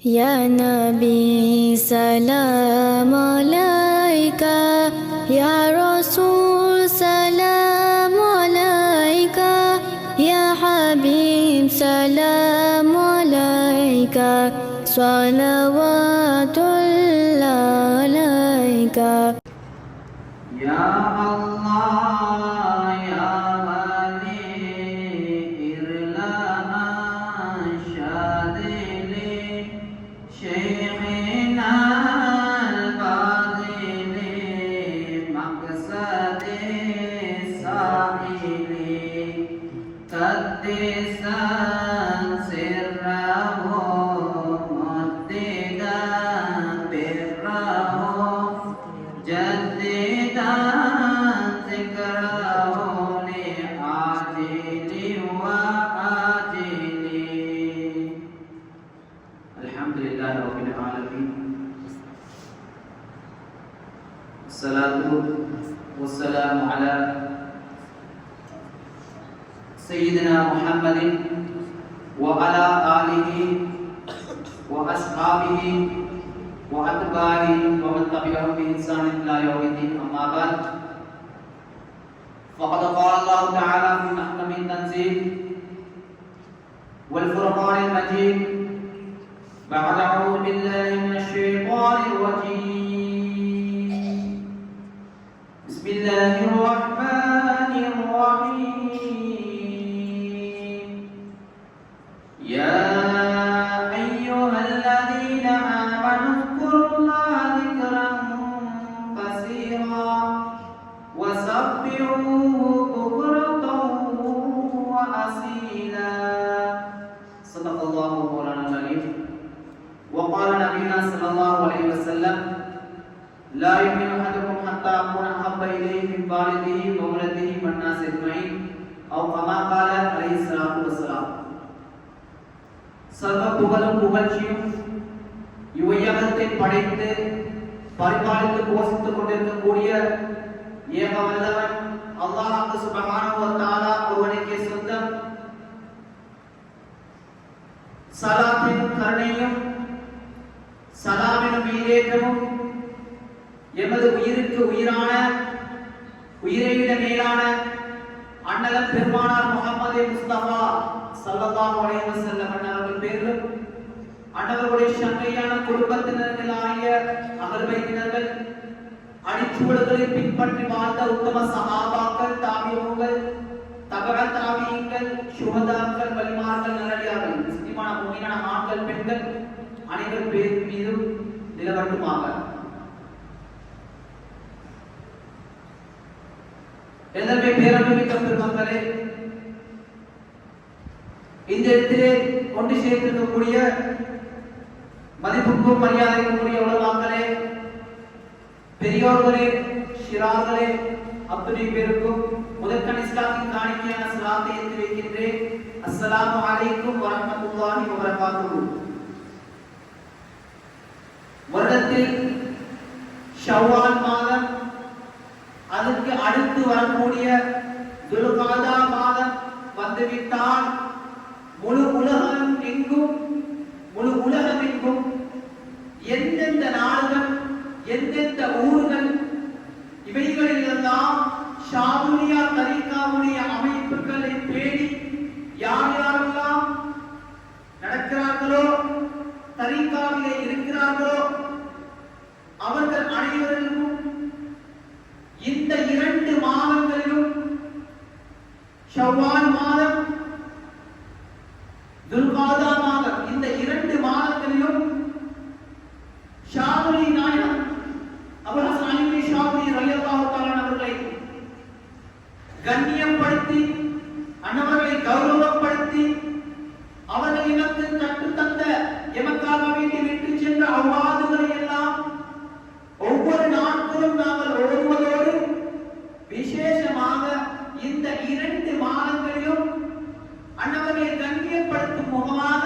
Ya Nabi salam alaika, Ya Rasul salam alaika, Ya Habib salam alaika, salawatullah alaika. Ya Allah ya Wali irlana shadili Shaykhina al-Fadili maqsadi sa'ili qaddisan sirrahu muddidan birrahu جددا ذكره لعاجل وآجل الحمد لله رب العالمين الصلاة والسلام على سيدنا محمد وعلى آله وأصحابه وأتباعه ومن تبعهم بإحسان إلى يوم الدين أما بعد فقد قال الله تعالى في محكم التنزيل والفرقان المجيد بعد أعوذ بالله من الشيطان الرجيم بسم الله الرحمن الرحيم يا أيها الذين آمنوا اذكروا الله ذكرا كثيرا وسبحوه بكرة وأصيلا صدق الله مولانا العليم وقال نبينا صلى الله عليه وسلم لا يؤمن أحدكم حتى أكون أحب إليه من والده وولده والناس أجمعين أو كما قال عليه الصلاة والسلام சர்வ புகழும் புகழ்ச்சியும் இவ்வையகத்தை படைத்து பரிபாலித்து போஷித்துக் கொண்டிருக்கக்கூடிய ஏக வல்லவன் அல்லாஹ் சுப்ஹானஹு வ தஆலா ஒருவனுக்கே சொந்தம். ஸலாத்தின் கருணையும் ஸலாமின் ஈரேற்றமும் எமது உயிருக்கு உயிரான உயிரை விட மேலான அண்ணலம் பெருமானார் முஹம்மது முஸ்தபா ஸல்லல்லாஹு அலைஹி வஸல்லம் அவர்கள் பேரிலும் அன்னவர்களுடைய சங்கையான குடும்பத்தினர்களாகிய அகர்வைத்தினர்கள் அடிச்சுவடுகளை பின்பற்றி வாழ்ந்த உத்தம சஹாபாக்கள் தாபிஊன்கள் தபஅ தாபிஈன்கள் சுஹதாக்கள் வலிமார்கள் நல்லடியார்கள் முஸ்லிமான முஃமினான ஆண்கள் பெண்கள் அனைவர் பேர் மீதும் நிலவட்டுமாக. எல்லாமே பேரன்புமிக்க பெருமக்களே, இந்த இடத்திலே ஒன்று சேர்த்திருக்கக்கூடிய மதிப்புக்கும் மரியாதைக்கும் உரிய உலமாக்களே, பெரியோர்களே, ஷிரார்களே, அத்துணை பேருக்கும் முதற்கண் இஸ்லாமின் காணிக்கையான ஸலாத்தை ஏற்றி வைக்கின்றேன். அஸ்ஸலாமு அலைக்கும் வரஹ்மத்துல்லாஹி வபரகாத்துஹு. வருடத்தில் ஷவ்வால் மாதம், அதற்கு அடுத்து வரக்கூடிய துல்காதா மாதம் வந்துவிட்டால் முழு உலகம் எங்கும் எந்தெந்த நாடுகள் எந்தெந்த ஊர்கள் இவைகளிலெல்லாம் ஷாதுலியா தரீகாவுடைய அமைப்புகளை தேடி யார் யாரெல்லாம் நடக்கிறார்களோ, தரீகாவிலே இருக்கிறார்களோ அவர்கள் அனைவருக்கும் இந்த 2 மாதங்களிலும் ஷவ்வால் மாதம் துல்காதா மாதம் இந்த 2 மாதங்களிலும் ஷாதுலி நாயகம் அபூ ஹஸன் அலி ஷாதுலி ரலியல்லாஹு தஆலா அவர்களை கண்ணியப்படுத்தி அன்னவர்களை கௌரவப்படுத்தி அவர்கள் எமக்கு கற்றுத்தந்த எமக்காக வேண்டி விட்டு சென்ற அவ்வாதுகளை எல்லாம் ஒவ்வொரு நாட்களும் நாங்கள் ஓதுவதோடு விசேஷமாக இந்த 2 மாதங்களிலும் அன்னவர்களை கண்ணியப்படுத்தும் முகமாக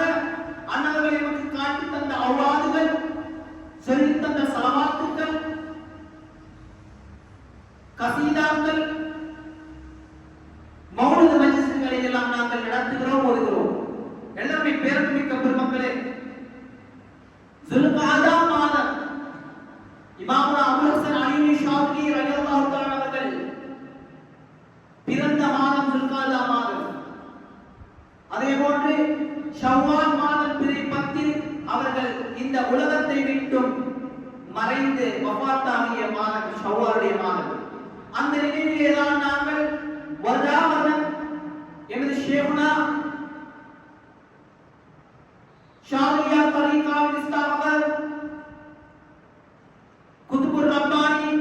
அன்னவர்களை நமக்கு காட்டி தந்த அவ்வாதுகள், சொல்லித் தந்த ஸலவாத்துக்கள், கசீதாக்கள், மௌலித் மஜ்லிஸ்களை எல்லாம் நாங்கள் நடத்துகிறோம், ஓதுகிறோம். எல்லாமே பேரன்புமிக்க பெருமக்களே, ذுல்காதா மாதம் இமாம் அபூ ஹஸன் அலி ஷாஃபி ரலியல்லாஹு தஆலா அவர்கள் பிறந்த மாதம் ذுல்காதா மாதம். அதேபோன்று ஷவ்வால் மாதம் பிறை 10 அவர்கள் இந்த உலகத்தை விட்டும் மறைந்து வஃபாத்தாகிய மாதம் ஷவ்வாலுடைய மாதம். அந்த நிலையிலே தான் நாங்கள் வருடாவருடம் எமது ஷேகுனா ஷாரியா தரீகா இஸ்லாமர் குதுபுர் ரப்பானி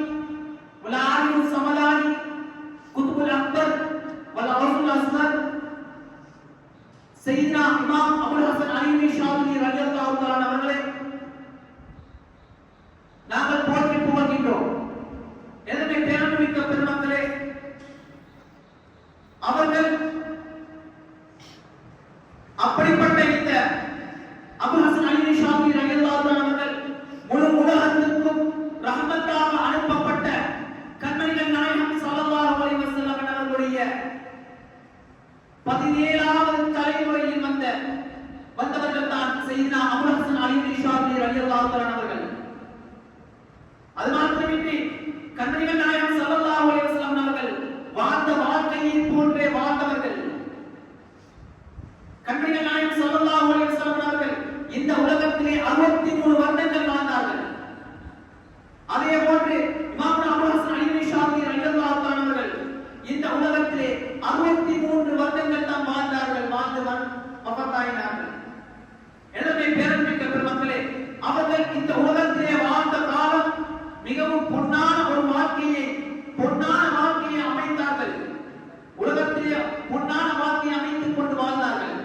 வல் ஆலிம் சமலானி குதுபுல் அக்பர் வல் அவுசுல் அஸ்கர் சையீனா இமாம் அபுல் ஹசன் அலி ஷாஃபி ரலியல்லாஹு தஆலா அவர்களை நாங்கள் போற்றி புகழ்கின்றோம். எனவே பேரன்மிக்க பெருமக்களே, அவர்கள் அப்படிப்பட்ட இந்த அபுல் ஹசன் அலி ஷாஃபி ரலியல்லாஹு தஆலா அவர்கள் முழு உலகத்திற்கும் ரஹ்மத்தாக அனுப்பப்பட்ட கண்மணிகள் நாயகம் ஸல்லல்லாஹு அலைஹி வஸல்லம் அவர்களுடைய 17வது தலைமுறையில் வந்தவர்கள் தான் சையீனா அபுல் ஹசன் அலி ஷாஃபி ரலியல்லாஹு தஆலா அவர்கள். அது மாத்திரமின்றி கண்மணிகள் நாயகம் ஸல்லல்லாஹு அலைஹி வஸல்லம் அவர்கள் வாழ்ந்த வாழ்க்கையை போன்றே வாழ்ந்தவர்கள். கண்மணிகள் நாயகம் ஸல்லல்லாஹு அலைஹி வஸல்லம் அவர்கள் இந்த உலகத்திலே 63 வருடங்கள் வாழ்ந்தார்கள். அதே போன்று இமாம் அபூ ஹஸன் அலி ஷாஃபி ரலியல்லாஹு தஆலா அவர்கள் இந்த உலகத்திலே 63 வருடங்கள் தான் வாழ்ந்தார்கள். வாழ்ந்து வஃபாத்தாயினார்கள். எனவே பேரன்மிக்க பெருமக்களே, அவர்கள் இந்த உலகத்திலே வாழ்ந்த காலம் மிகவும் பொன்னான ஒரு வாழ்க்கையை அமைத்தார்கள். உலகத்திலே பொன்னான வாழ்க்கையை அமைத்துக் கொண்டு வாழ்ந்தார்கள்.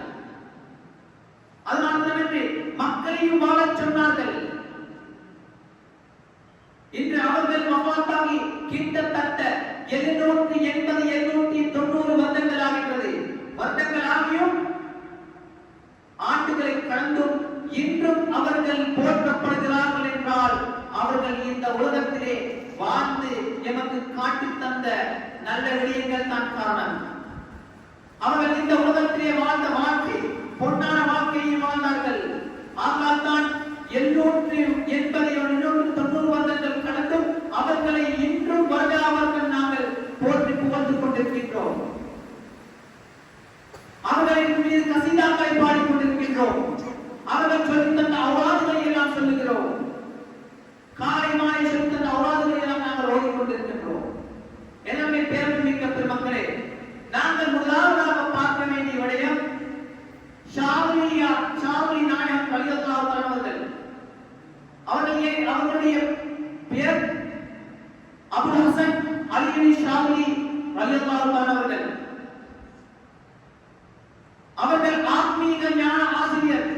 அது மாத்திரமின்றி மக்களையும் வாழச் சொன்னார்கள். இன்று அவர்கள் வஃபாத்தாகி கிட்டத்தட்ட 780-790 வருடங்கள் ஆகின்றது. வருடங்கள் ஆகியும் ஆண்டுகளை கடந்தும் இன்றும் அவர்கள் போற்றப்படுகிறார்கள் என்றால் அவர்கள் இந்த உலகத்திலே வாழ்ந்து எமக்கு காட்டித் தந்த நல்ல விடயங்கள் தான் காரணம். அவர்கள் இந்த உலகத்திலே வாழ்ந்த வாழ்க்கை பொன்னான வாழ்க்கையை வாழ்ந்தார்கள். ஆனால் தான் 780-790 வருடங்கள் கடந்தும் அவர்களை இன்றும் வருடாவர்கள் நாங்கள் போற்றி புகழ்ந்து கொண்டிருக்கின்றோம். அவர்களின் மீது கசீதாக்களை பாடிக்கொண்டிருக்கின்றோம். அவர்கள் சொல்லித் தந்த அவுராதுகளை எல்லாம் சொல்லுகிறோம். காலை மாலை சொல்லித் தந்த அவுராதுகளை எல்லாம் நாங்கள் ஓதிக்கொண்டிருக்கின்றோம். எனவே பேரன்மிக்க பெருமக்களே, நாங்கள் முதலாவதாக பார்க்க வேண்டிய விடயம் ஷாஃபி நாயகம் ரலியல்லாஹு தஆலா அவர்களுடைய பெயர் அபுல் ஹசன் அலி ஷாஃபி ரலியல்லாஹு தஆலா அவர்கள் ஆத்மீக ஞான ஆசிரியர்,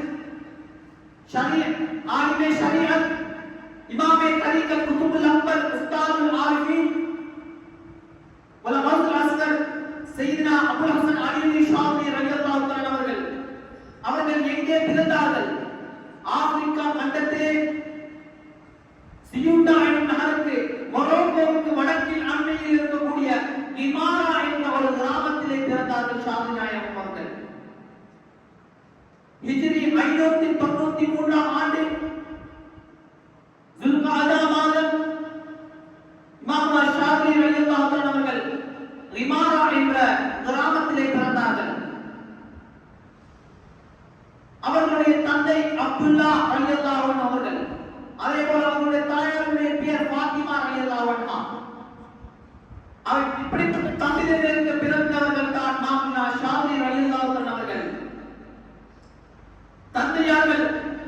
ஆலிமே ஷரீஅத், இமாமே தரீகத், குதுபுல் அக்பர், உஸ்தாதுல் ஆரிஃபீன் வல் அவுசுல் அஸ்கர் சையீனா அபுல் ஹசன் அலி ஷாஃபி ரலியல்லாஹு தஆலா அவர்கள் எங்கே பிறந்தார்கள்? ஆப்பிரிக்கா கண்டத்திலே சியூட்டா என்னும் நகருக்கு மொரோக்கோவுக்கு வடக்கில் அண்மையில் இருக்கக்கூடிய இமாரா என்ற ஒரு கிராமத்திலே பிறந்தார்கள் ஷாஃபி நாயகம் அவர்கள். ஹிஜ்ரி 593 ஆண்டு ذுல்காதா மாதம் இமாம் ஷாஃபி ரலியல்லாஹு தஆலா அவர்கள் இமாரா என்ற கிராமத்திலே பிறந்தார்கள். அவர்களுடைய தந்தை அப்துல்லா ரலியல்லாஹு அன்ஹு அவர்கள், அதே போல அவர்களுடைய தாயாருடைய பெயர் ஃபாத்திமா ரலியல்லாஹு அன்ஹா. அவர் இப்படிப்பட்ட தந்தையிலிருந்து பிறந்தவர்கள் தான் மாமனா ஷாஃபி ரலியல்லாஹு அன்ஹு அவர்கள். தந்தையார்கள்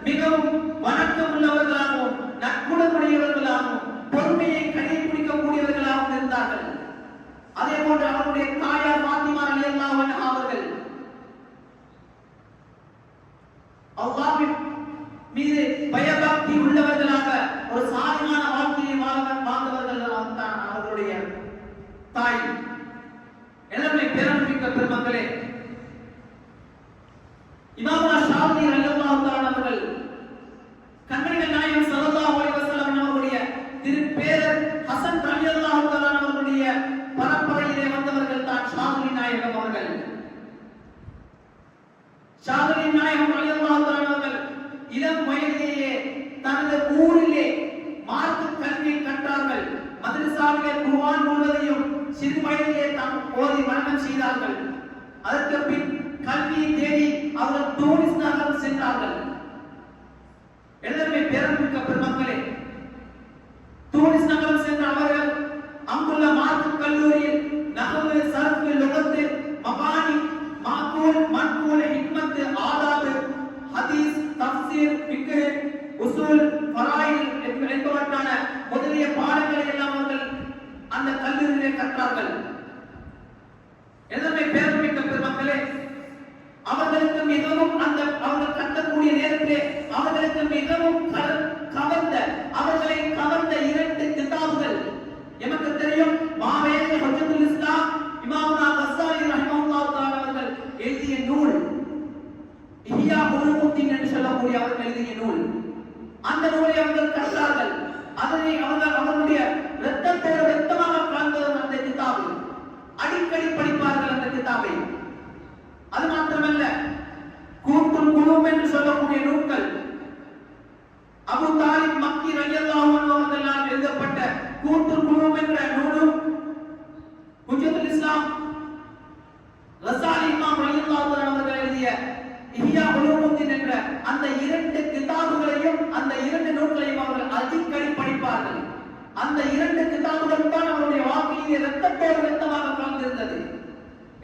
மிகவும் வணக்கம் உள்ளவர்களாகவும் நற்குணமுடையவர்களாகவும் பொறுமையை கடைபிடிக்கக்கூடியவர்களாகவும் இருந்தார்கள். அதே போன்று அவருடைய தாயார் ஃபாத்திமா ரலியல்லாஹு அன்ஹா அவர்கள் அல்லாஹ்வின் மீது பயபக்தி உள்ளவர்களாக ஒரு சாலிகான வாழ்க்கையை வாழ்ந்தவர்கள் தான் அவர்களுடைய தாய். எனவே பேரன்மிக்க பெருமக்களே, இமாம் ஷாஃபி ரலியல்லாஹு தஆலா அவர்கள் கண்மணிகள் நாயகம் ஸல்லல்லாஹு அலைஹி வஸல்லம் அவர்களுடைய திருப்பேரர் ஹசன் ரலியல்லாஹு தஆலா அவர்களுடைய பரம்பரையிலே வந்தவர்கள் தான் ஷாஃபி நாயகம் அவர்கள். ஷாஃபி நாயகம் ரலியல்லாஹு தஆலா அவர்கள் இளம் வயதிலேயே தனது ஊரிலே மார்க்க கல்வியை கற்றார்கள். மதரசாவிலே குர்ஆன் முழுவதையும் சிறு வயதிலே ஓதி மனனம் செய்தார்கள். அதற்கு பின் கல்வியை தேடி அவர்கள் தூனிஸ் நகரம் சென்றார்கள். எனவே பேரமிக்க பெருமக்களே, தூனிஸ் நகரம் சென்ற அவர்கள் அங்குள்ள மார்க்க கல்லூரியில் நஹ்வு, சர்ஃப், லுகத், மபானி, மாகூல், மன்கூல், ஹிக்மத், ஆதாப், ஹதீஸ், தஃப்சீர், ஃபிக்ஹ், உசூல், ஃபராயித் என்பவற்றான முதலிய பாடங்களை எல்லாம் அவர்கள் அந்த கல்லூரியிலே கற்றார்கள். எனவே பேரமிக்க பெருமக்களே, அவர்களுக்கு மிகவும் அவர்கள் கற்கக்கூடிய நேரத்திலே அவர்களுக்கு மிகவும் கவர்ந்த அவர்களை கவர்ந்த 2 கிதாபுகள் எமக்கு தெரியும். மாவேலி ஹஜ்ஜத்துல் இஸ்லாம் இமாமுனா கஸ்ஸாலி ரஹ்மத்துல்லாஹி தஆலா அவர்கள் எழுதிய நூல் இஹ்யா உலூமுத்தீன் என்று சொல்லக்கூடிய அவர்கள் எழுதிய நூல். அந்த நூலை அவர்கள் கற்றார்கள். அதனை அவர்களுடைய இரத்தத்தோடு இரத்தமாக கலந்தது அந்த கிதாபு. அடிக்கடி படிப்பார்கள் அந்த கிதாபை. அது மாத்திரமல்ல, கூத்துல் குலூம் என்று சொல்லக்கூடிய நூல்கள் அபூ தாலிப் மக்கி ரலியல்லாஹு அன்ஹு அவர்களால் எழுதப்பட்ட கூத்துல் குலூம் என்ற நூலும், ஹுஜ்ஜத்துல் இஸ்லாம் ரஸாலி இமாம் ரலியல்லாஹு அன்ஹு அவர்கள் எழுதிய இஹ்யா உலூமுத்தீன் என்ற அந்த 2 கிதாபுகளையும் அந்த 2 நூல்களையும் அவர்கள் அடிக்கடி படிப்பார்கள். அந்த 2 கிதாபுகளும் தான் அவருடைய வாழ்க்கையிலே இரத்தத்தோடு இரத்தமாக கலந்திருந்தது.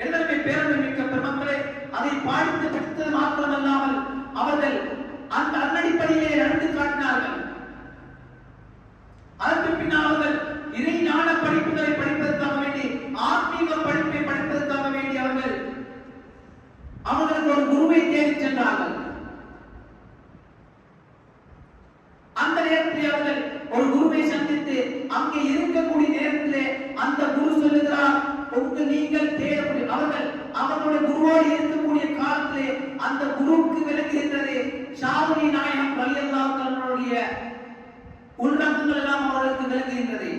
எனவே பேரமிக்க பெருமக்களே, அதை பாடித்து படித்தது மாத்திரமல்லாமல் அவர்கள் அந்த அடிப்படையிலே நடந்து காட்டினார்கள். அதற்கு பின்னால் அவர்கள் இறை ஞான படிப்புகளை படிப்பதற்காக வேண்டி, ஆன்மீக படிப்பை படிப்பதற்காக வேண்டி அவர்களுக்கு ஒரு குருவை தேடி சென்றார்கள். அந்த நேரத்தில் அவர்கள் ஒரு குருவை சந்தித்து அங்கே இருக்கக்கூடிய நேரத்திலே அந்த குரு சொல்லுகிறார், நீங்கள் தேடக்கூடிய அவர்களுடைய குருவோடு இருக்கக்கூடிய காலத்திலே அந்த குருவுக்கு விளங்குகின்றது ஷாதுனி நாயகம் ரலியல்லாஹு தஆலாவுடைய உள்ளங்கள் எல்லாம் அவர்களுக்கு விளங்குகின்றது.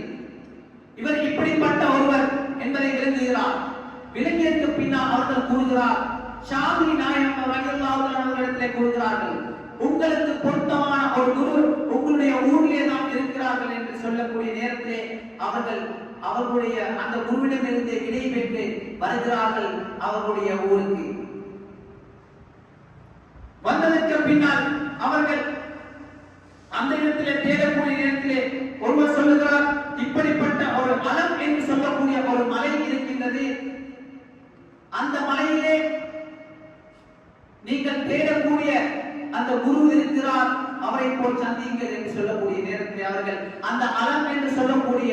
இவர் இப்படிப்பட்ட ஒருவர் என்பதை விளங்குகிறார். விளங்கியதற்கு பின்னால் அவர்கள் கூறுகிறார், ஷாதுனி நாயகம் ரலியல்லாஹு தஆலா அவர்களிடத்திலே கூறுகிறார்கள், உங்களுக்கு பொருத்தமான ஒரு குரு உங்களுடைய ஊரிலே தான் இருக்கிறார்கள் என்று சொல்லக்கூடிய நேரத்திலே அவர்கள் அவர்களுடைய அந்த குருவிடமிருந்து விடை பெற்று வருகிறார்கள் அவர்களுடைய ஊருக்கு. வந்ததற்கு பின்னால் அவர்கள் அந்த இடத்திலே தேடக்கூடிய நேரத்திலே ஒருவர் சொல்லுகிறார், இப்படிப்பட்ட ஒரு மலம் என்று சொல்லக்கூடிய ஒரு மலை இருக்கின்றது, அந்த மலையிலே நீங்கள் தேடக்கூடிய அந்த குரு இருக்கிறார், அவரை போல் சந்தியுங்கள் என்று சொல்லக்கூடிய நேரத்தில் அவர்கள் அந்த அலம் என்று சொல்லக்கூடிய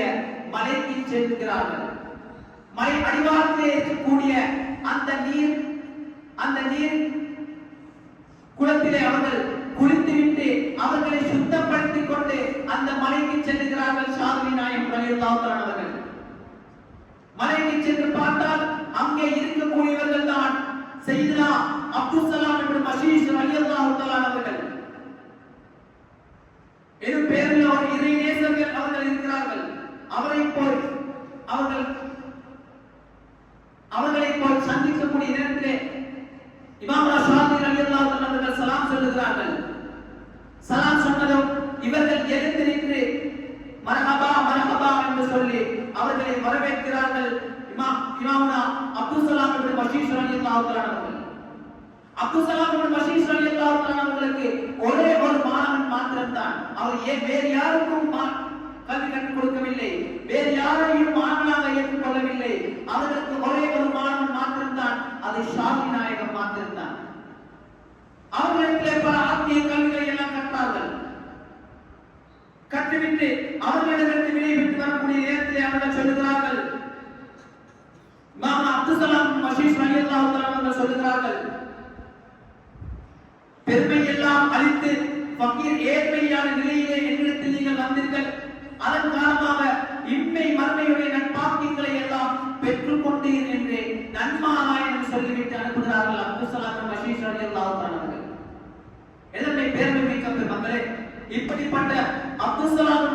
மலைக்கு செல்கிறார்கள். மலை அடிவாரத்திலே இருக்கக்கூடிய அந்த நீர் குளத்திலே அவர்கள் குளித்துவிட்டு அவர்களை சுத்தப்படுத்திக் கொண்டு அந்த மலைக்கு செல்கிறார்கள். ஷாதுனி நாயகம் ரலியல்லாஹு தஆலா அவர்கள் மலைக்கு சென்று பார்த்தால் அங்கே இருக்கக்கூடியவர்கள் தான் சையதுனா அப்துல் சலாம் இப்னு மஷீஷ் ரலியல்லாஹு தஆலா அவர்கள். இது பேரில் ஒரு இறைநேசர்கள் அவர்கள் இருக்கிறார்கள். அவர்களை போல் சந்திக்கக்கூடிய நேரத்திலே இமாம் ஷாதுனி ரலியல்லாஹு தஆலா அவர்கள் சலாம் சொல்லுகிறார்கள். சலாம் சொன்னதும் இவர்கள் எழுந்து நின்று மர்ஹபா மர்ஹபா என்று சொல்லி அவர்களை வரவேற்கிறார்கள். இமாமுனா அப்துல் சலாம் இப்னு மஷீஷ் ரலியல்லாஹு தஆலா அவர்கள். அப்துல் சலாம் இப்னு மஷீஷ் ரலியல்லாஹு தஆலா அவர்களுக்கு ஒரே ஒரு மாணவன் மாத்திரம்தான். அவர் வேறு யாருக்கும் கல்வி கற்றுக் கொடுக்கவில்லை, வேறு யாரையும் மாணவனாக ஏற்றுக்கொள்ளவில்லை. அவர்களுக்கு ஒரே ஒரு மாணவன் மாத்திரம்தான், அது ஷாதுனி நாயகம் மாத்திரம்தான். அவர்களுக்கு பல ஆத்மீக கல்விகளை எல்லாம் கற்றார்கள். கற்றுவிட்டு அவர்களிடமிருந்து விடை பெற்று வரக்கூடிய நேரத்திலே அவர்கள் சொல்லுகிறார்கள், இமாம் அப்துல் சலாம் மஷீஷ் ரலியல்லாஹு தஆலா அவர்கள் சொல்லுகிறார்கள், பெருமை எல்லாம் அழித்து ஃபகீர் ஏழ்மையான நிலையிலே என்னிடத்தில் நீங்கள் வந்தீர்கள், அதன் காரணமாக இம்மை மறுமையுடைய நட்பாக்கியங்களை எல்லாம் பெற்றுக் கொண்டீர் என்று நன்மாராயணம் சொல்லிவிட்டு அனுப்புகிறார்கள் அப்துல் சலாம் மஷீஷ் ரலியல்லாஹு தஆலா அவர்கள். எதனை பெருமை மிக்க மக்களே, இப்படிப்பட்ட அப்துல் சலாம்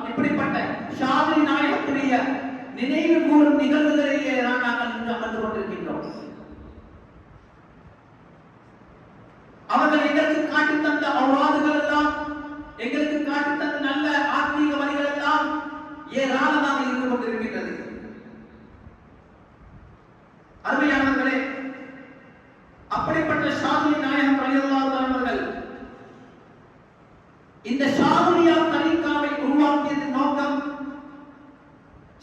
இப்படிப்பட்ட ஷாதுனி நாயகத்துடைய நினைவு கூறும் நிகழ்வுகளிலே நாங்கள் இன்று அமர்ந்து கொண்டிருக்கின்றோம். அவர்கள் எங்களுக்கு காட்டி தந்த அவ்வாதுகள் எல்லாம் நல்லடியார்களே, அப்படிப்பட்ட ஷாதுலி நாயகம் ரலியல்லாஹு தஆலா அவர்கள் இந்த ஷாதுலியா தரீகாவை உருவாக்கியதன் நோக்கம்,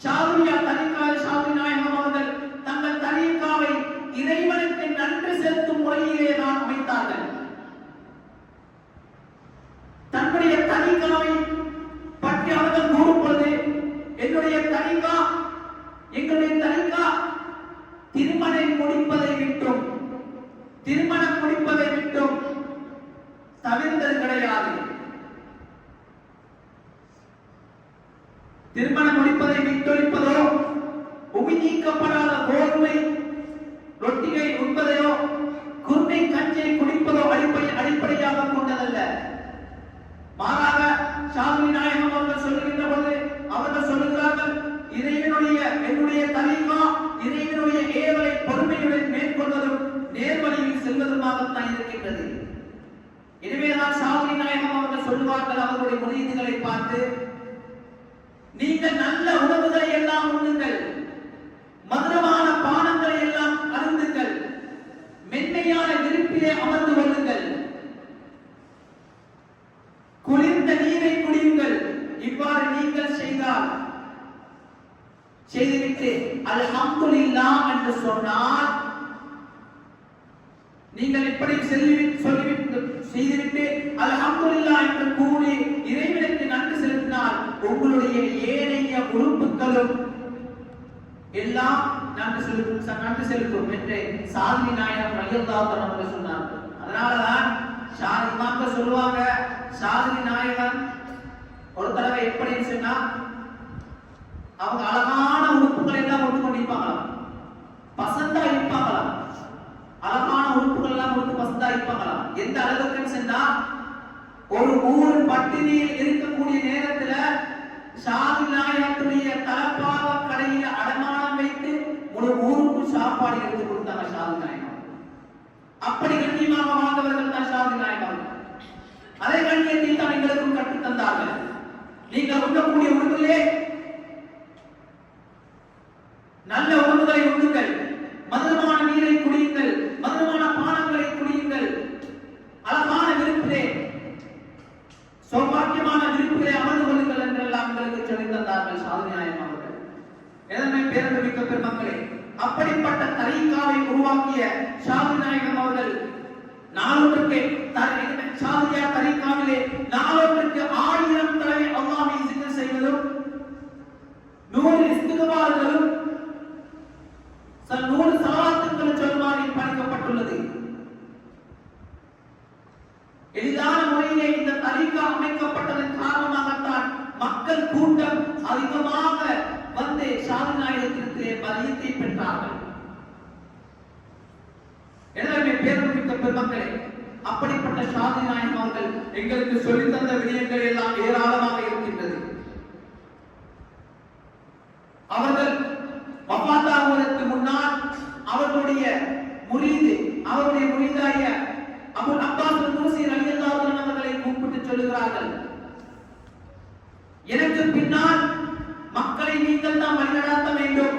ஷாதுலியா தரீகாவில் ஷாதுலி நாயகம் அவர்கள் தங்கள் தரீகாவை இறைவனுக்கு நன்றி செலுத்தும் முறையிலே தான் அமைத்தார்கள். தன்னுடைய தரீகாவை பற்றி அவர்கள் கூறும் பொழுது, எங்களுடைய தரீகா திருமணம் முடிப்பதை விட்டும் தவிர்த்தது கிடையாது. திருமணம் முடிப்பதை விட்டொழிப்பதோ, உமி நீக்கப்படாத கோதுமை ரொட்டியை உண்பதையோ, குர்மை கஞ்சியை குடிப்பதோ அடிப்படையாக கொண்டதல்ல. மாறாக ஷாதுலி நாயகம் அவர்கள் சொல்லுகின்ற பொழுது அவர்கள் சொல்லுகிறார்கள், என்னுடைய தரீகா இறைவனுடைய ஏவலை பொறுமையுடன் மேற்கொள்வதும் நேர்வழியில் செல்வதுமாகத்தான் இருக்கின்றது. எனவேதான் ஷாதுலி நாயகம் அவர்கள் சொல்லுவார்கள் அவர்களுடைய முரீதுகளை பார்த்து, நீங்கள் நல்ல உணவுகளை எல்லாம் உண்ணுங்கள், மதுரமான பானங்களை எல்லாம் அருந்துங்கள், மென்மையான விருப்பிலே அமர்ந்து கொள்ளுங்கள், குளிர்ந்த நீரை குடியுங்கள். இவ்வாறு நீங்கள் செய்துவிட்டு அல்ஹம்துலில்லாஹ் என்று சொன்னால், நீங்கள் இப்படி செய்துவிட்டு அல்ஹம்துலில்லாஹ் என்று கூறி இறைவனுக்கு நன்றி செலுத்தினால் உங்களுடைய ஏனைய உறுப்புகளும் எல்லாம் நன்றி செலுத்தும் என்று ஷாதுலி நாயகம் ரலியல்லாஹு தஆலா அவர்கள் சொன்னார்கள். அதனாலதான் இமாம்கள் சொல்லுவாங்க, ஷாதுலி நாயகம் ஒரு தடவை எப்படின்னு சொன்னா, அவங்க அழகான உறுப்புகள் எல்லாம் ஒட்டு கொண்டிருப்பாங்களாம், பசந்தா இருப்பாங்களாம், அழகான உறுப்புகள் எல்லாம் ஒட்டு பசந்தா இருப்பாங்களாம். எந்த அளவுக்குன்னு சொன்னா, ஒரு ஊர் பட்டினியில் இருக்கக்கூடிய நேரத்துல ஷாதுலி நாயகத்துடைய தலப்பாக கடையில அடமானம் வைத்து ஒரு ஊருக்கு சாப்பாடு எடுத்து கொடுத்தாங்க ஷாதுலி நாயகம். அப்படி கண்ணியமாக வாழ்ந்தவர்கள் தான் ஷாதுலி நாயகம். அதே கண்ணியத்தில் தான் எங்களுக்கும் கற்றுத் தந்தார்கள். நீங்கள் உண்ணக்கூடிய உணவுகளே நல்ல உணவுகளை உண்ணுங்கள், மதுரமான நீரை குடியுங்கள், மதுரமான பானங்களை குடியுங்கள், அழகான விருப்பிலே சௌபாக்கியமான விருப்பிலே அமர்ந்து கொள்ளுங்கள் என்றெல்லாம் எங்களுக்கு சொல்லித் தந்தார்கள் ஷாதுலி நாயகம் அவர்கள். எதனை பேரன்புமிக்க பெருமக்களே, அப்படிப்பட்ட தரீகாவை உருவாக்கிய ஷாதுலி நாயகம் அவர்கள் நாளொன்றுக்கு ஷாதுலியா தரீகாவிலே நாளொன்றுக்கு 1000 தடவை அல்லாஹ்வை ஸிக்ர் செய்வதும் 100 இஸ்திக்பார்களும் 100 ஸலவாத்துக்கள் சொல்லுமாறு பணிக்கப்பட்டுள்ளது. எளிதான முறையிலே இந்த தரீகா அமைக்கப்பட்டதன் காரணமாகத்தான் மக்கள் கூட்டம் அதிகமாக வந்து ஷாதுலி நாயகத்திற்கு பரியத்தை பெற்றார்கள். எனவே பேரன்புமிக்க பெருமக்களே, அப்படிப்பட்ட ஷாதுலி நாயகம் அவர்கள் எங்களுக்கு சொல்லித் தந்த விடயங்கள் எல்லாம் ஏராளமாக இருக்கின்றது. அவர்கள் வஃபாத்தாகுவதற்கு முன்னால் அவருடைய முரீதாய அபுல் அப்பாஸ் அல்-நூசி ரலியல்லாஹு அன்ஹு அவர்களை கூப்பிட்டு சொல்லுகிறார்கள், எனக்கு பின்னால் மக்களை நீங்கள் தான் வழிநடத்த வேண்டும்,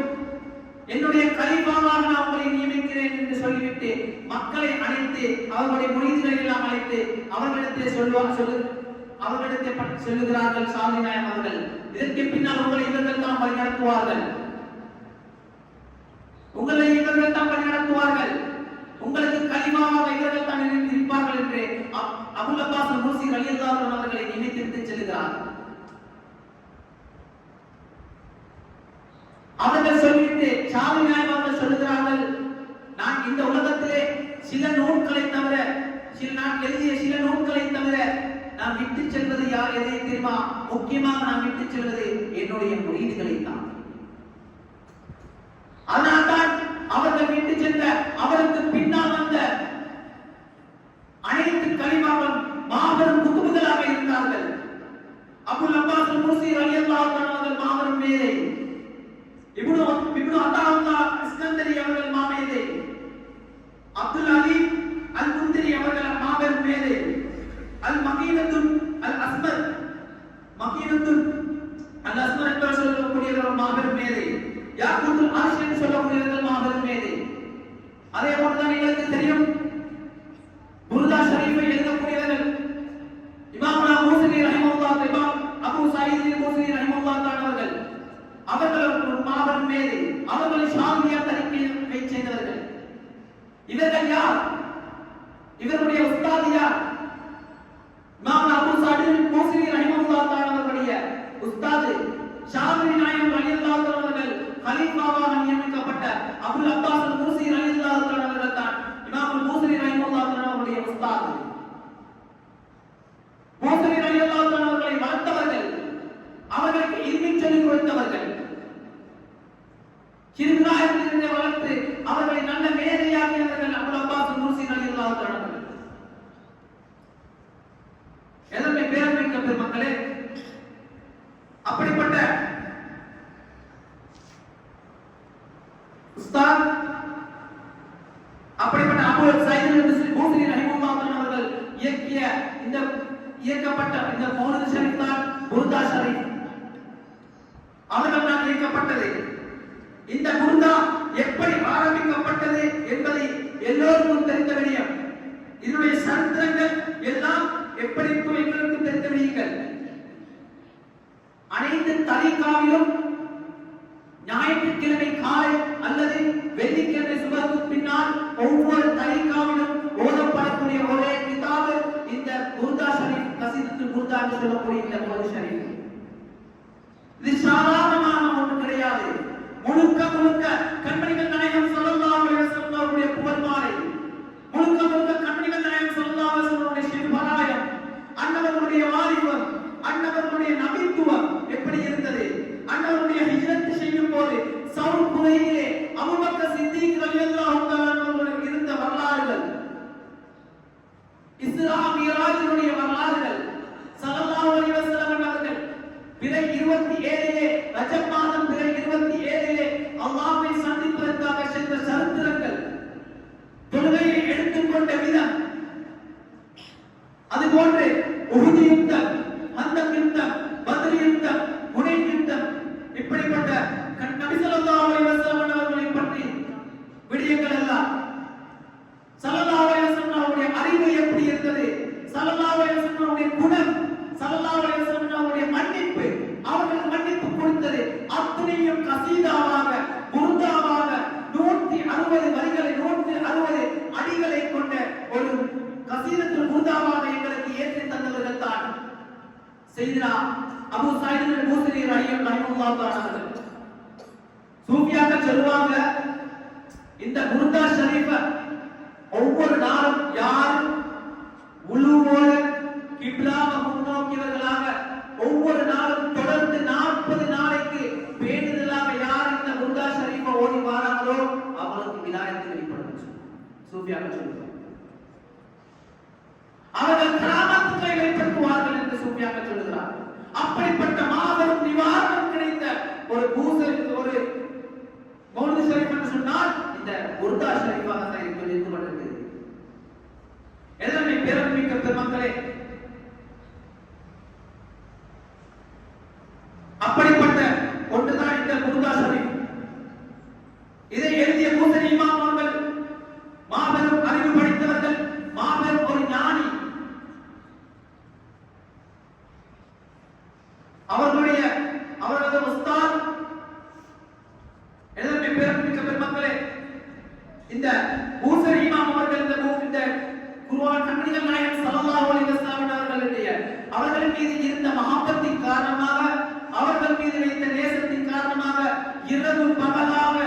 என்னுடைய கலீஃபாவாக நான் உங்களை நியமிக்கிறேன் என்று சொல்லிவிட்டு மக்களை அழைத்து அவர்களுடைய முரீதுகளை எல்லாம் அழைத்து அவர்களிடத்தில் சொல்லுகிறார்கள் ஷாதுலி நாயகம் அவர்கள், இதற்கு பின்னால் உங்களை இவர்கள் தான் வழிநடத்துவார்கள், உங்களுக்கு கலிமாவாக இவர்கள் தான் இருப்பார்கள் என்று அபுல் அப்பாஸ் அல்-நூசி ரலியல்லாஹு அன்ஹு அவர்களை நியமித்து செல்கிறார்கள். அவர்கள் சொல்லிட்டு ஷாதுலி நாயகம் அவர்கள் சொல்லுகிறார்கள், நான் இந்த உலகத்திலே சில நூல்களை தவிர நான் எழுதிய சில நூல்களை தவிர நான் விட்டு செல்வது எதை தெரியுமா? முக்கியமாக நான் விட்டு செல்வது என்னுடைய முரீதுகளை தான். அதனால்தான் அவர்கள் விட்டு சென்ற அவருக்கு பின்னால் வந்த அனைத்து கலிமாக்களும் மாபெரும் குதுபுகளாக இருந்தார்கள். அபுல் அப்பாஸ் அல்-நூசி ரலியல்லாஹு அன்ஹு அவர்கள் மாபெரும் மேதை, இப்னு அத்தாவுல்லாஹ் இஸ்கந்தரி அவர்கள் மாமேதை, அப்துல் அலீம் அல்-முந்திரி அவர்கள் மாபெரும் மேதை, அல்-மகீனத்துல் அல்-அஸ்மர் என்று சொல்லக்கூடியவர் மாபெரும் மேதை, யாக்கூத்துல் அர்ஷ் என்று சொல்லக்கூடியவர்கள் மாபெரும் மேதை. அதே போலதான் எங்களுக்கு தெரியும் புர்தா ஷரீஃபை எழுதக்கூடியவர்கள் இமாமுனா மூஸிலி ரஹிமஹுல்லாஹ், இமாம் அபூ சயீத் மூஸிலி ரஹிமஹுல்லாஹ் அவர்கள். அவர்கள் ஒரு மாபெரும் மேதை. அவர்கள் ஷாஃபியா தரீக்கை சேர்ந்தவர்கள். இவர்கள் யார்? இவருடைய உஸ்தாத் யார்? இமாம் அபூ சயீத் மூஸிலி ரஹிமஹுல்லாஹ் அவர்களுடைய உஸ்தாத் ஷாஃபி நாயகம் ரலியல்லாஹு தஆலா அவர்கள் கலீஃபாவாக நியமிக்கப்பட்ட அபுல் அப்பாஸ் அல்-மூஸி ரலியல்லாஹு தஆலா அவர்கள் தான் இமாம் மூஸிலி ரஹிமஹுல்லாஹ் அவர்களுடைய உஸ்தாத். மூஸிலி ரலியல்லாஹு தஆலா அவர்களை வளர்த்தவர்கள், அவர்களுக்கு இல்மை சொல்லிக் கொடுத்தவர்கள், சிறுபிராயத்திலிருந்து வளர்த்து அவர்களை நல்ல மேதையாக்கியவர்கள் அபுல் அப்பாஸ் அல்-மூஸி ரலியல்லாஹு தஆலா அவர்கள். எதற்கு பேரமிக்க பெருமக்களே, அப்படிப்பட்ட உஸ்தாத், அப்படிப்பட்ட அபூ சயீத் மூஸிலி ரஹிமஹுல்லாஹ் அவர்கள் இயக்கப்பட்ட இந்த மௌலித் ஷரீஃப் தான் புர்தா ஷரீஃப். அவர்கள் தான் இயக்கப்பட்டது. இந்த புர்தா எப்படி ஆரம்பிக்கப்பட்டது என்பதை எல்லோருக்கும் தெரிந்த விடயம். இதனுடைய சரித்திரங்கள் எல்லாம் எப்படி எங்களுக்கு தெரிந்த விடயங்கள். அனைத்து தரீகாவிலும் ஞாயிற்றுக்கிழமை காலை அல்லது வெள்ளிக்கிழமை சுபஹுக்கு பின்னால் ஒவ்வொரு தரீகாவிலும் ஓதப்படக்கூடிய ஒரே கிதாபு இந்த புர்தா ஷரீஃப், கஸீதத்துல் புர்தா என்று சொல்லக்கூடிய இந்த மௌலித் ஷரீஃப். இது சாதாரணமான ஒன்று கிடையாது. முழுக்க முழுக்க கண்மணிகள் நாயகம் ஸல்லல்லாஹு அலைஹி வஸல்லம் அவருடைய புகழ்மாலை, முழுக்க முழுக்க கண்மணிகள் நாயகம் ஸல்லல்லாஹு அலைஹி வஸல்லம் அவருடைய சிறுபராயம், அன்னவருடைய வாலிபம், அன்னவருடைய நபித்துவம் எப்படி இருந்தது, அன்னவருடைய ஹிஜ்ரத் செய்யும் போது சவுர் குறையிலே அபூபக்கர் சித்திக் ரலியல்லாஹு தஆலா அவர்கள் இருந்த வரலாறுகள், இஸ்ரா மிராஜினுடைய வரலாறுகள், ஸல்லல்லாஹு அலைஹி வஸல்லம் அவர்கள் பிறை 27 ரஜப் மாதம் பிறை 27 அல்லாஹ்வை சந்திப்பதற்காக சென்ற சரித்திரங்கள், தொழுகையை எடுத்துக்கொண்ட விதம், அதுபோன்று உஹுத் யுத்தம், ஹந்தக் யுத்தம், பத்ர் யுத்தம், ஹுனைன் யுத்தம், இப்படிப்பட்ட நபி ஸல்லல்லாஹு அலைஹி வஸல்லம் அவர்களை பற்றி விடயங்கள் எல்லாம், ஸல்லல்லாஹு அலைஹி வஸல்லம் அவருடைய அறிவு எப்படி இருந்தது, ஸல்லல்லாஹு அலைஹி வஸல்லம் அவருடைய குணம், ஸல்லல்லாஹு அலைஹி வஸல்லம் அவருடைய மன்னிப்பு, அவர்கள் மன்னிப்பு கொடுத்தது அத்தனையும் கஸீதாவாக, புர்தாவாக 160 வரிகளை, 160 அடிகளை கொண்ட ஒரு கஸீதத்துல் புர்தாவாக எங்களுக்கு ஏற்றி தந்தவர்கள் தான் சையதுனா அபூ சயீத் அல்-மூஸிலி ரஹிமஹுல்லாஹ் அவர்கள். சூஃபியாக்கள் சொல்லுவாங்க, இந்த புர்தா ஷரீஃப ஒவ்வொரு நாளும் யார் உளுவோடு கிப்லாவை முன்னோக்கியவர்களாக ஒவ்வொரு நாளும் தொடர்ந்து 40 நாளைக்கு பேணுதலாக யார் இந்த புர்தா ஷரீஃபை ஓதி வராங்களோ அவங்களுக்கு விலாயத்து வெளிப்படும். சூஃபியாக்கள் சொல்லுவாங்க, அவர்கள் கிராமத்துகளை வெளிப்படுத்துவார்கள் என்று சூஃபியாக்கள் சொல்லுகிறார். அப்படிப்பட்ட மாபெரும் நிவாரணம் கிடைத்த ஒரு ஒரு மௌலித் ஷரீஃப் என்று சொன்னால் இந்த புர்தா ஷரீஃபாக தான் இருந்து கொண்டிருக்கிறது. எல்லாமே பேரமிக்க பெருமக்களே, அப்படிப்பட்ட ஒன்றுதான் இந்த புர்தா ஷரீஃப். இதை எழுதிய மூஸிலி இமாம் அவர்கள் மாபெரும் அறிவு படித்தவர்கள், மாபெரும் ஒரு ஞானி. அவரது உஸ்தாத் எல்லாமே பேரமிக்க பெருமக்களே, இந்த மூஸிலி இமாம் அவர்கள் இந்த குர்ஆன் கண்மணிகள் நாயகம் ஸல்லல்லாஹு அலைஹி வஸல்லம் அவர்களின் மீது இருந்த மஹப்பத்தின் காரணமாக, அவர்கள் மீது வைத்த நேசத்தின் காரணமாக இரவு பகலாக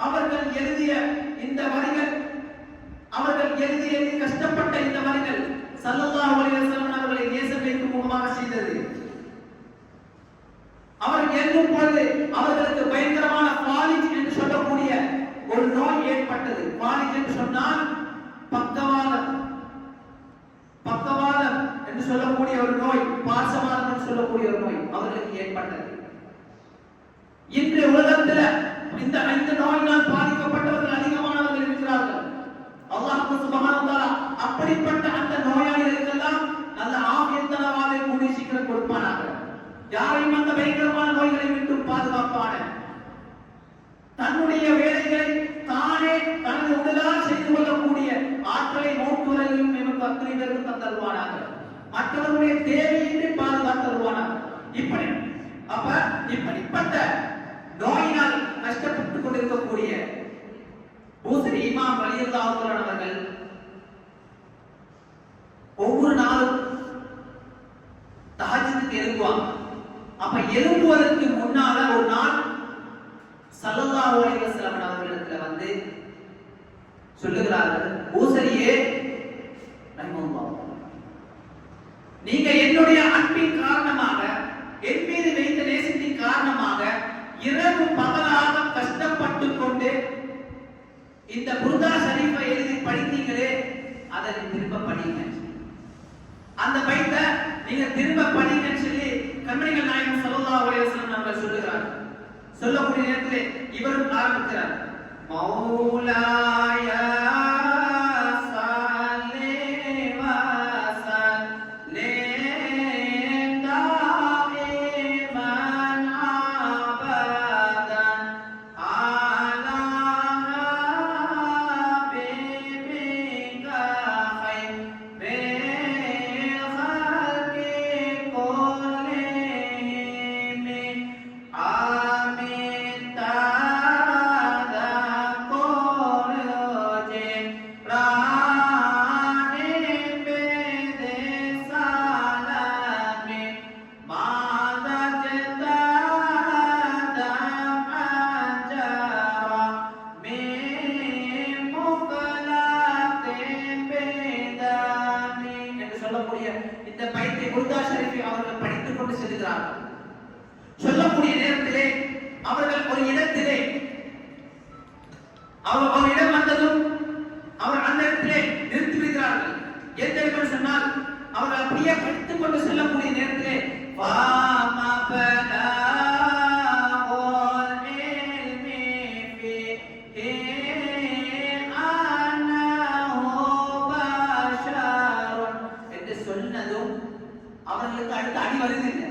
அவர்கள் எழுதிய இந்த வரிகள், அவர்கள் எழுதிய கஷ்டப்பட்ட இந்த வரிகள் ஸல்லல்லாஹு அலைஹி வஸல்லம் அவர்களை நேசம் வைக்கும் முகமாக செய்தது. அவர் எழுதும் பொழுது அவர்களுக்கு பயங்கரமான பாலிஜ் என்று சொல்லக்கூடிய ஒரு நோய் ஏற்பட்டது. பாலிஜ் என்று சொன்னால் பக்கவாதம், பக்கவாதம் என்று சொல்லக்கூடிய ஒரு நோய், பார்சவாதம் என்று சொல்லக்கூடிய ஒரு நோய் அவர்களுக்கு ஏற்பட்டது. இன்று உலகத்தில் இந்த நோயினால் பாதிக்கப்பட்டவர்கள் அதிகமானவர்கள் இருக்கிறார்கள். அல்லாஹ் சுப்ஹானஹு வ தஆலா அப்படிப்பட்ட அந்த நோயாளிகளுக்கெல்லாம் நல்ல ஆஃபியத்தனவாக கூடிய சீக்கிரம் கொடுப்பானாக. யாரையும் அந்த பயங்கரமான நோய்களை விட்டு பாதுகாப்பான, தன்னுடைய வேலைகளை தானே தனது உடலால் மற்றவர்களுடைய தேவையின்றி பாதுகாத்தருவானாக. இப்படிப்பட்ட நோயினால் கஷ்டப்பட்டுக் கொண்டிருக்கக்கூடிய பூசரி இமாம் ரலியல்லாஹு அன்ஹு அவர்கள் ஒவ்வொரு நாளும் தஹஜ்ஜுக்கு எழும்புவாங்க. அப்ப எழும்புவதற்கு முன்னால ஒரு நாள் ஸல்லல்லாஹு அலைஹி வஸல்லம் அவர்களிடத்துல வந்து சொல்லுகிறார்கள், பூசரியே ரஹ்மத்துல்லாஹ், நீங்க என்னுடைய அன்பின் காரணமாக, என் மீது வைத்த நேசத்தின் காரணமாக இரவு பகலாக கஷ்டப்பட்டு கொண்டு இந்த புர்தா ஷரீஃபை எழுதி படித்தீங்களே, அதை திரும்ப படிங்க. அந்த பைத்தை நீங்க திரும்ப படிங்கன்னு சொல்லி கண்மணிகள் நாயகம் ஸல்லல்லாஹு அலைஹி வஸல்லம் அவர்கள் சொல்லுகிறார். சொல்லக்கூடிய நேரத்திலே இவரும் ஆரம்பிக்கிறார், மௌலாயா சொல்லக்கூடிய நேரத்திலே அவர்கள் ஒரு இடத்திலே அவர் இடம் வந்ததும் அவர் அந்த இடத்திலே நிறுத்தி விடுகிறார்கள். எந்த இடம் சொன்னால் அவர்கள் அப்படியே படித்துக் கொண்டு செல்லக்கூடிய நேரத்திலே என்று சொன்னதும் அவர்களுக்கு அடுத்த அடி வருதில்லை.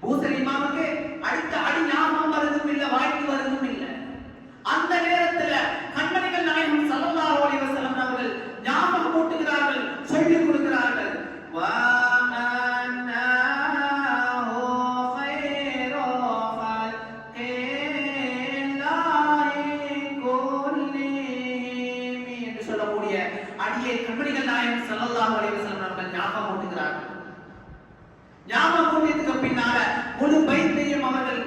பூசரி இமாமுக்கு அடுத்த அடி ஞாபகம் வருதும் இல்லை, வாய்க்கு வருதும் இல்லை. அந்த நேரத்தில் கண்மணிகள் நாயகம் ஸல்லல்லாஹு அலைஹி வஸல்லம் அவர்கள் ஞாபகம் ஊட்டுகிறார்கள், சொல்லிக் கொடுக்கிறார்கள். என்று சொல்லக்கூடிய அடியை கண்மணிகள் நாயகம் ஸல்லல்லாஹு அலைஹி வஸல்லம் அவர்கள் ஞாபகம் ஊட்டுகிறார்கள். ஞாபகம் ஊட்டியதுக்கு பின்னால முழு பைத்தையும் அவர்கள்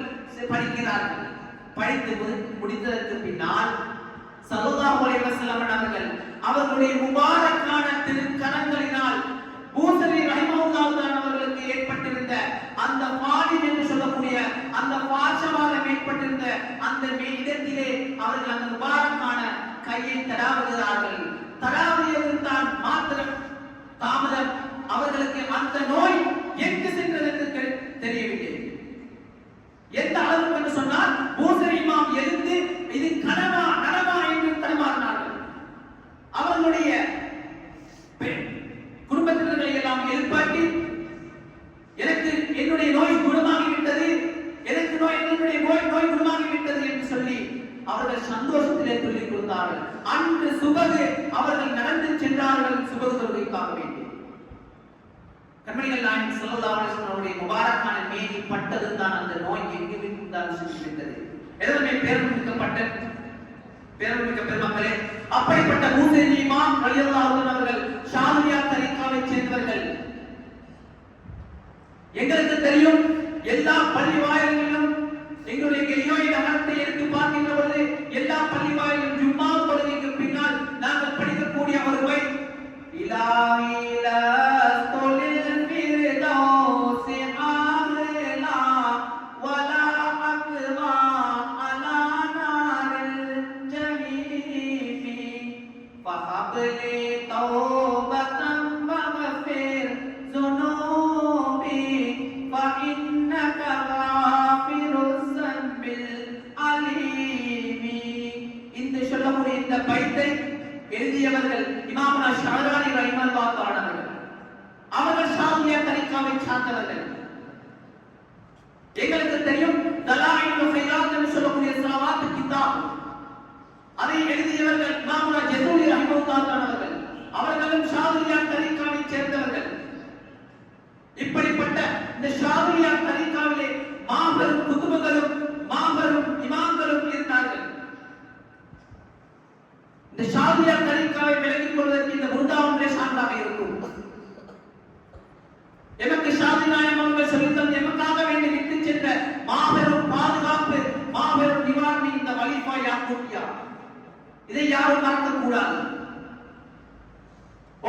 படிக்கிறார்கள். படித்து முடித்ததற்கு பின்னால் ஸல்லல்லாஹு அலைஹி வஸல்லம் அவர்களுடைய முபாரக்கான திருக்கரங்களினால் பூசரி ரஹிமஹுல்லாஹ் அவர்களுக்கு ஏற்பட்டிருந்த அந்த பாலிம் என்று சொல்லக்கூடிய அந்த பாஷவாதம் ஏற்பட்டிருந்த அந்த இடத்திலே அவர்கள் அந்த முபாரக்கான கையை தடாவுகிறார்கள். தடாவியதில் தான் மாத்திரம் தாமதம், அவர்களுக்கு அந்த நோய் எங்கு சென்றது என்று தெரியவில்லை. எந்த அளவுக்கு என்று சொன்னால் பூசரி இமாம் எழுந்து இது கனவா நனவா என்று தடுமாறினார்கள். அவர்களுடைய குடும்பத்தினர்களை எல்லாம் எழுப்பாட்டி, எனக்கு என்னுடைய நோய் குணமாகிவிட்டது, எனக்கு என்னுடைய நோய் குணமாகிவிட்டது என்று சொல்லி அவர்கள் சந்தோஷத்திலே சொல்லிக் கொடுத்தார்கள். அன்று சுபகு அவர்கள் நடந்து சென்றார்கள் சுபகு தொழுகைக்காக வேண்டி. கண்மணிகள் நாயகம் ஸல்லல்லாஹு அலைஹி வஸல்லம் அவருடைய முபாரக்கான மேனி பட்டதுதான் அந்த நோய் எங்கு விட்டாலும் சென்றது. எதனை பேரமிக்க பெருமக்களே, அப்படிப்பட்ட பூசரி இமாம் ரலியல்லாஹு அன்ஹு அவர்கள் ஷாதிலியா தரீகாவை சேர்ந்தவர்கள். எங்களுக்கு தெரியும், எல்லா பள்ளி வாயில்களிலும் எங்களுடைய எளியோய் நகரத்தை எடுத்து பார்க்கின்ற பொழுது எல்லா பள்ளி வாயிலும் ஜும்மா தொழுகைக்கு பின்னால் நாங்கள் படிக்கக்கூடிய ஒரு பைத், இலாஹிலா எழுதியவர்கள் இமாமுனா ஷஅரானி ரஹிமஹுல்லாஹ் அவர்கள். அவர்கள் ஷாதிலியா தரீகாவை சார்ந்தவர்கள். எங்களுக்கு தெரியும், தலாயிலுல் ஹைராத் என்று சொல்லக்கூடிய ஸலவாத் கிதாப், அதை எழுதியவர்கள் இமாமுனா ஜஸூலி ரஹிமஹுல்லாஹ் அவர்கள். அவர்களும் ஷாதிலியா தரீகாவை சேர்ந்தவர்கள். ஷாதியா தரீக்காவை விலகிக் கொள்வதற்கு இந்த புருதாவொன்றே சான்றாக இருக்கும். எமக்கு ஷாதி நாயம் அவர்கள் சொல்லித்தந்த எமக்காக வேண்டி விட்டு சென்ற மாபெரும் பாதுகாப்பு, மாபெரும் நிவாரணி இந்த வலிஃபா யாக்கூத்தியா. இதை யாரும் மறக்க கூடாது.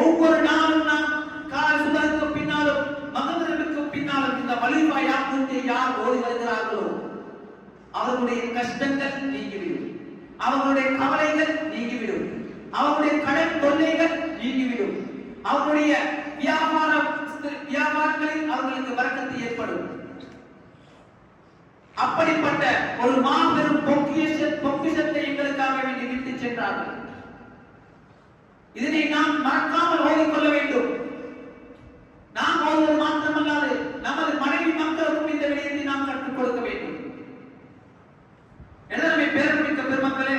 ஒவ்வொரு நாளும் நாம் காலை சுதற்கு பின்னாலும் மகதருக்கு பின்னாலும் இந்த வலிஃபா யாக்கூத்தியை யார் ஓடி வருகிறார்களோ அவர்களுடைய கஷ்டங்கள் நீங்கிவிடும், அவர்களுடைய கவலைகள் நீங்கிவிடும், அவர்களுடைய கடன் தொல்லைகள் நீங்கிவிடும், அவர்களுடைய வியாபாரங்களில் அவர்களுக்கு வரக்கத்து ஏற்படும். அப்படிப்பட்ட ஒரு மாபெரும் பொக்கிஷத்தை எங்களுக்காக வேண்டி விட்டு சென்றார்கள். இதனை நாம் மறக்காமல் ஓதிக்கொள்ள வேண்டும். நாம் ஓதுவது மாத்திரமல்லாது நமது மனைவி மக்களுக்கும் இந்த விடயத்தை நாம் கற்றுக் கொடுக்க வேண்டும். எனவே பேரமிக்க பெருமக்களே,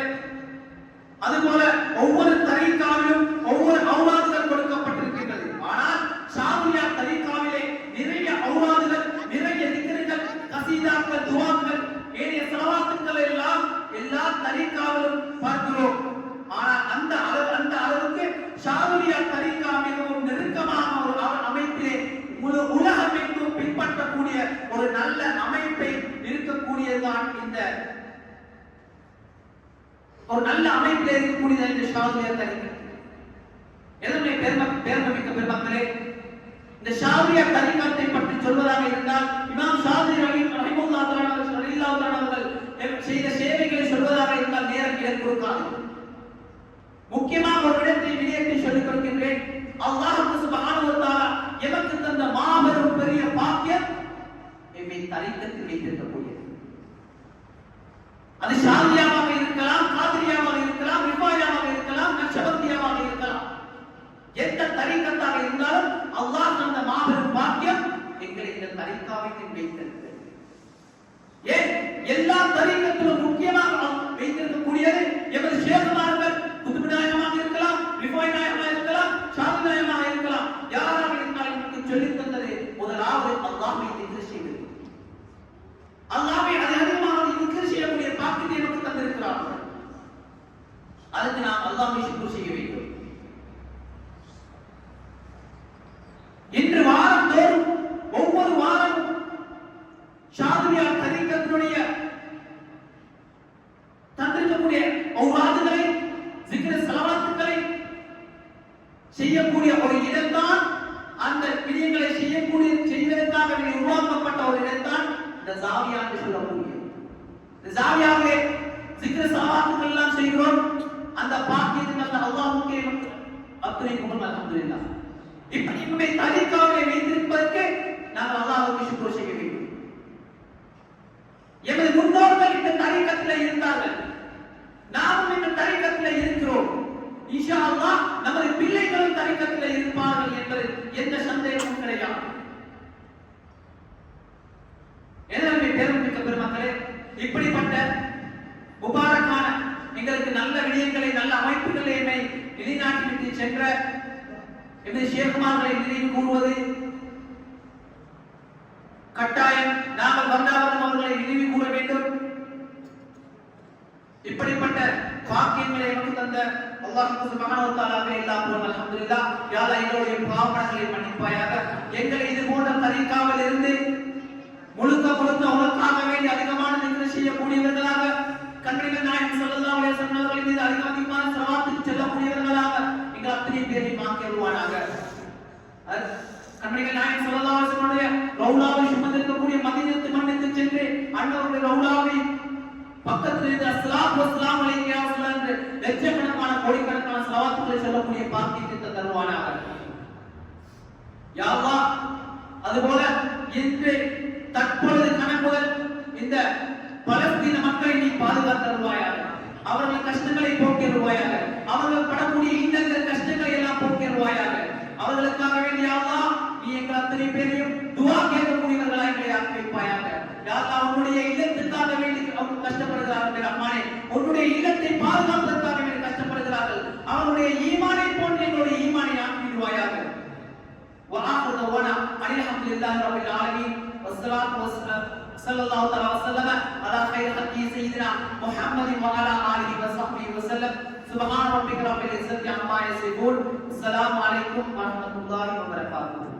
அதுபோல ஒவ்வொரு தரீக்காவிலும் ஒவ்வொரு அவுலாதுகள் கொடுக்கப்பட்டிருக்கின்றது. ஆனால் ஷாதியா தரீக்காவிலே நிறைய அவுலாதுகள், நிறைய திக்ருகள், கசீதாக்கள், துஆக்கள், ஏனைய ஸலவாத்துக்கள் எல்லாம் எல்லா தரீக்காவிலும் பார்க்கிறோம். ஆனால் அந்த அளவுக்கு ஷாதியா தரீக்கா மிகவும் நெருக்கமான ஒரு அமைப்பிலே முழு உலகமெங்கும் பின்பற்றக்கூடிய ஒரு நல்ல அமைப்பை இருக்கக்கூடியதுதான் இந்த ஒரு நல்ல அமைப்பில் இருக்கக்கூடியது இந்த ஷாதியா தரீக்கா. எனவே பேரமிக்க பெருமக்களே, இந்த ஷாதியா தரீக்காத்தை பற்றி சொல்வதாக இருந்தால் இமாம் ஷாதிலி ரஹிமஹுல்லாஹ் அவர்கள் செய்த சேவைகளை சொல்வதாக இருந்தால் நேரம் இடம் கொடுக்காது. முக்கியமாக ஒரு விடயத்தை சொல்லிக் கொடுக்கின்றேன். அல்லாஹ் சுப்ஹானஹு வ தஆலா எமக்கு தந்த மாபெரும் பெரிய பாக்கியம் எம்மை தரீக்கத்தில் வைத்திருக்கக்கூடியது. அது ஷாதியாவாக இருக்கலாம், காதிரியாவாக இருக்கலாம், ரிஃபாயாவாக இருக்கலாம், நக்ஷபந்தியாவாக இருக்கலாம். எந்த தரீக்கத்தாக இருந்தாலும் அல்லாஹ் தந்த மாபெரும் பாக்கியம் எங்களை இந்த தரீக்காவிற்கு வைத்திருக்கிறது. ஏன் எல்லா தரீக்கத்திலும் முக்கியமாக வைத்திருக்கக்கூடியது எமது ஷேகுமார்கள் குதுபு நாயகமாக இருக்கலாம், ரிஃபாய் நாயகமாக இருக்கலாம், ஷாதி நாயகமாக இருக்கலாம். யாராக இருந்தாலும் நமக்கு சொல்லித் தந்தது முதலாவது அல்லாஹ்வை திக்ர் செய்வது. அல்லாஹ்வை அதிகமாக திக்ர் செய்யக்கூடிய பாக்கியத்தை நமக்கு தந்திருக்கிறார்கள். அதுக்கு நாம் அல்லாஹ்வை ஷுக்ர் செய்ய வேண்டும். இன்று வாரந்தோறும் ஒவ்வொரு வாரமும் ஷாதிலியா தரீக்கத்தினுடைய தந்திருக்கக்கூடிய ஔராதுகளை, ஸிக்ர், ஸலவாத்துக்களை செய்யக்கூடிய ஒரு இடம்தான், அந்த விடயங்களை செய்வதற்காக உருவாக்கப்பட்ட ஒரு இடம்தான் இந்த ஜாவியா என்று சொல்லக்கூடிய. இந்த ஜாவியாவிலே ஸிக்ர், ஸலவாத்துக்கள் எல்லாம் செய்கிறோம். அந்த பாக்கியத்தை நல்ல அல்லாஹ்வுக்கே அத்தனை புகழ் அல்ஹம்துலில்லாஹ். இப்படி நம்மை தரீக்காவிலே வைத்திருப்பதற்கு நாங்கள் அல்லாஹ்வுக்கு ஷுக்ர் செய்ய வேண்டும். எமது முன்னோர்கள் இந்த தரீக்கத்திலே இருந்தார்கள், நாமும் இந்த தரீக்கத்திலே இருக்கிறோம். இன்ஷா அல்லாஹ் நமது பிள்ளைகளும் தரீக்கத்திலே இருப்பார்கள் என்பது எந்த சந்தேகமும் கிடையாது. எனவே பெருமிக்க பெருமக்களே, இப்படிப்பட்ட முபாரக்கான எங்களுக்கு நல்ல விடயங்களை, நல்ல அமைப்புகளை நிலைநாட்டி சென்ற எமது ஷேகுமார்களை நினைவு கூறுவது கட்டாயம். நாங்கள் வந்தாவதும் அவர்களை நினைவு கூற வேண்டும். இப்படிப்பட்ட பாக்கியங்களை நமக்கு தந்த அல்லாஹ் சுப்ஹானஹு வ தஆலாவே எல்லா புகழும் அல்ஹம்துலில்லாஹ். யா அல்லாஹ் எங்களுடைய பாவங்களை மன்னிப்பாயாக. எங்களை இது போன்ற தரீக்காவில் இருந்து முழுக்க உனக்காக வேண்டி அதிகமான திக்ர் செய்யக்கூடியவர்களாக, கண்மணிகள் நாயகம் ஸல்லல்லாஹு அலைஹி வஸல்லம் அவர்களின் மீது அதிகமான ஸலவாத்துக்கு செல்லக்கூடியவர்களாக எங்கள் அத்தனை பேரையும் ஆக்கிடுவானாக. கண்மணிகள் நாயகம் ஸல்லல்லாஹு அலைஹி வஸல்லம் ரவுலாவை சுமந்திருக்கக்கூடிய மதீனத்து மண்ணுக்கு சென்று அன்னவருடைய ரவுலாவை பக்கத்தில் இருந்து அஸ்ஸலாத்து வஸ்ஸலாமு அலைஹி யா ரசூலல்லாஹ் என்று லட்சக்கணக்கான கோடிக்கணக்கான ஸலவாத்துகளை சொல்லக்கூடிய பாக்கியத்தை தருவானாக. யா அல்லாஹ், அதுபோல இன்று தற்பொழுது கணக்குகள் இந்த பலஸ்தீன மக்களை நீ பாதுகாத்தருவாயாக. அவர்கள் கஷ்டங்களை போக்கிடுவாயாக. அவர்கள் படக்கூடிய இன்னங்கள் கஷ்டங்களை எல்லாம் போக்கிடுவாயாக. அவர்களுக்காக வேண்டிய அல்லாஹ் நீ எங்கள் அத்தனை பேரையும் துஆ கேட்கக்கூடியவர்களாக எங்களை ஆக்கி வைப்பாயாக. யா அல்லாஹ், உன்னுடைய இல்லத்துக்காக வேண்டி அவங்க கஷ்டப்படுகிறார்கள் ரஹ்மானே. உன்னுடைய இல்லத்தை பாதுகாப்பதற்காக வேண்டி கஷ்டப்படுகிறார்கள். அவருடைய ஈமானை போன்று எங்களுடைய ஈமானை ஆக்கிடுவாயாக. வஆஹிரு தஅவானா அல்ஹம்துலில்லாஹி ரப்பில் ஆலமீன். வஸ்ஸலாத்து sallallahu alaihi wasallam ala khair khalqi sayyidina Muhammadin wa ala alihi wa sahbihi wasallam. Subhana rabbika rabbil izzati amma yasifun. Assalamu alaikum warahmatullahi wabarakatuh.